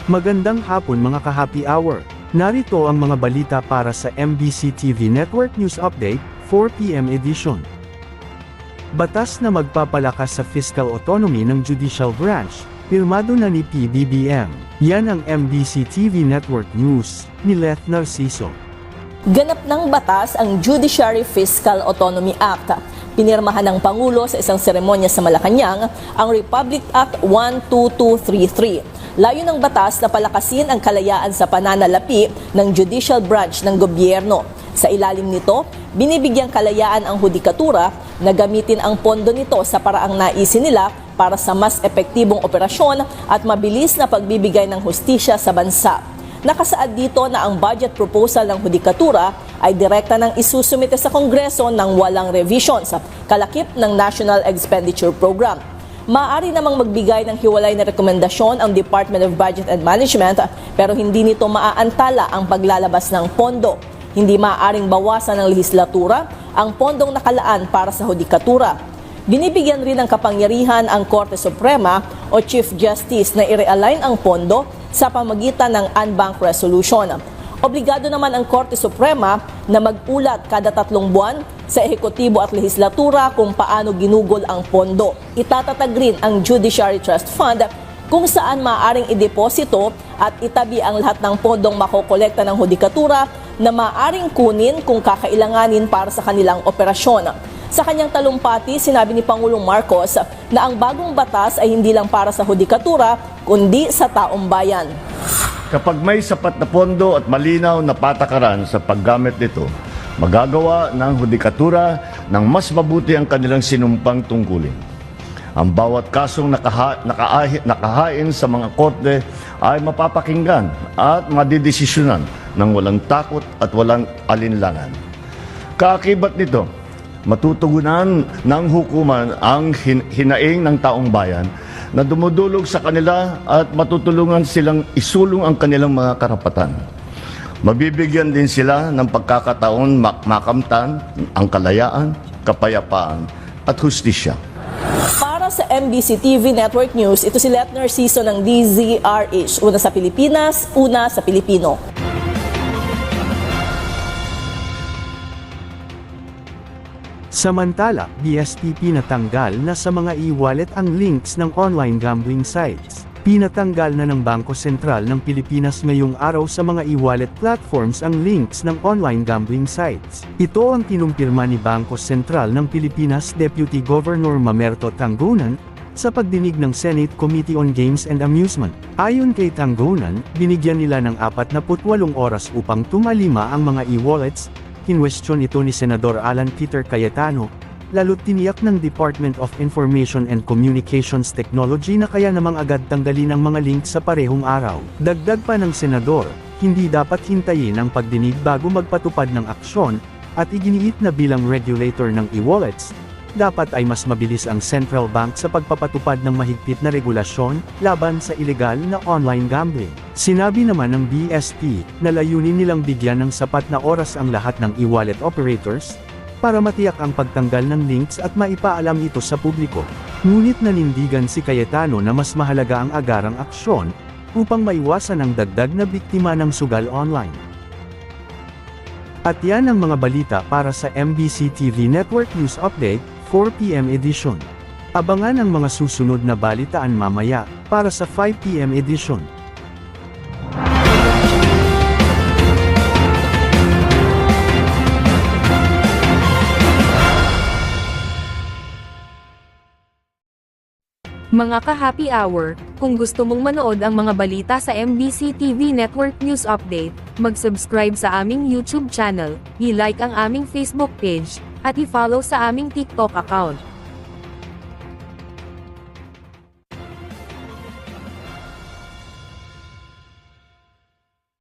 Magandang hapon mga ka-happy hour. Narito ang mga balita para sa MBC TV Network News Update, 4 PM edition. Batas na magpapalakas sa fiscal autonomy ng judicial branch, pirmado na ni PBBM. Yan ang MBC TV Network News, ni Leth Narciso. Ganap ng batas ang Judiciary Fiscal Autonomy Act. Pinirmahan ng Pangulo sa isang seremonya sa Malacanang ang Republic Act 12233. Layo ng batas na palakasin ang kalayaan sa pananalapi ng judicial branch ng gobyerno. Sa ilalim nito, binibigyang kalayaan ang hudikatura na gamitin ang pondo nito sa paraang naisin nila para sa mas epektibong operasyon at mabilis na pagbibigay ng hustisya sa bansa. Nakasaad dito na ang budget proposal ng hudikatura ay direkta ng isusumite sa Kongreso ng walang revision sa kalakip ng National Expenditure Program. Maaari namang magbigay ng hiwalay na rekomendasyon ang Department of Budget and Management pero hindi nito maaantala ang paglalabas ng pondo. Hindi maaaring bawasan ng lehislatura ang pondong nakalaan para sa hudikatura. Binibigyan rin ng kapangyarihan ang Korte Suprema o Chief Justice na i-realign ang pondo sa pamagitan ng unbank resolution. Obligado naman ang Korte Suprema na mag-ulat kada 3 buwan sa ehekutibo at lehislatura kung paano ginugol ang pondo. Itatatag rin ang Judiciary Trust Fund kung saan maaaring ideposito at itabi ang lahat ng pondong makokolekta ng hudikatura na maaaring kunin kung kakailanganin para sa kanilang operasyon. Sa kanyang talumpati, sinabi ni Pangulong Marcos na ang bagong batas ay hindi lang para sa hudikatura, kundi sa taong bayan. Kapag may sapat na pondo at malinaw na patakaran sa paggamit nito, magagawa ng hudikatura ng mas mabuti ang kanilang sinumpang tungkulin. Ang bawat kasong nakahain sa mga korte ay mapapakinggan at madidesisyonan ng walang takot at walang alinlangan. Kaakibat nito, matutugunan ng hukuman ang hinaing ng taong bayan na dumudulog sa kanila at matutulungan silang isulong ang kanilang mga karapatan. Mabibigyan din sila ng pagkakataon makamtan ang kalayaan, kapayapaan at hustisya. Para sa MBC TV Network News, ito si Leth Narciso ng DZRH. Una sa Pilipinas, una sa Pilipino. Samantala, BSP pinatanggal na sa mga e-wallet ang links ng online gambling sites. Pinatanggal na ng Bangko Sentral ng Pilipinas ngayong araw sa mga e-wallet platforms ang links ng online gambling sites. Ito ang kinumpirma ni Bangko Sentral ng Pilipinas Deputy Governor Mamerto Tanggonan sa pagdinig ng Senate Committee on Games and Amusement. Ayon kay Tanggonan, binigyan nila ng 48 oras upang tumalima ang mga e-wallets. Kinwestiyon ito ni Senador Alan Peter Cayetano, lalo't tiniyak ng Department of Information and Communications Technology na kaya namang agad tanggalin ang mga link sa parehong araw. Dagdag pa ng Senador, hindi dapat hintayin ang pagdinig bago magpatupad ng aksyon, at iginiit na bilang regulator ng e-wallets, dapat ay mas mabilis ang Central Bank sa pagpapatupad ng mahigpit na regulasyon laban sa ilegal na online gambling. Sinabi naman ng BSP na layunin nilang bigyan ng sapat na oras ang lahat ng e-wallet operators para matiyak ang pagtanggal ng links at maipaalam ito sa publiko. Ngunit nanindigan si Cayetano na mas mahalaga ang agarang aksyon upang maiwasan ang dagdag na biktima ng sugal online. At yan ang mga balita para sa MBC TV Network News Update, 4 PM edition. Abangan ang mga susunod na balitaan mamaya para sa 5 PM edition. Mga ka-happy hour, kung gusto mong manood ang mga balita sa MBC TV Network News Update, mag-subscribe sa aming YouTube channel, i-like ang aming Facebook page, at i-follow sa aming TikTok account.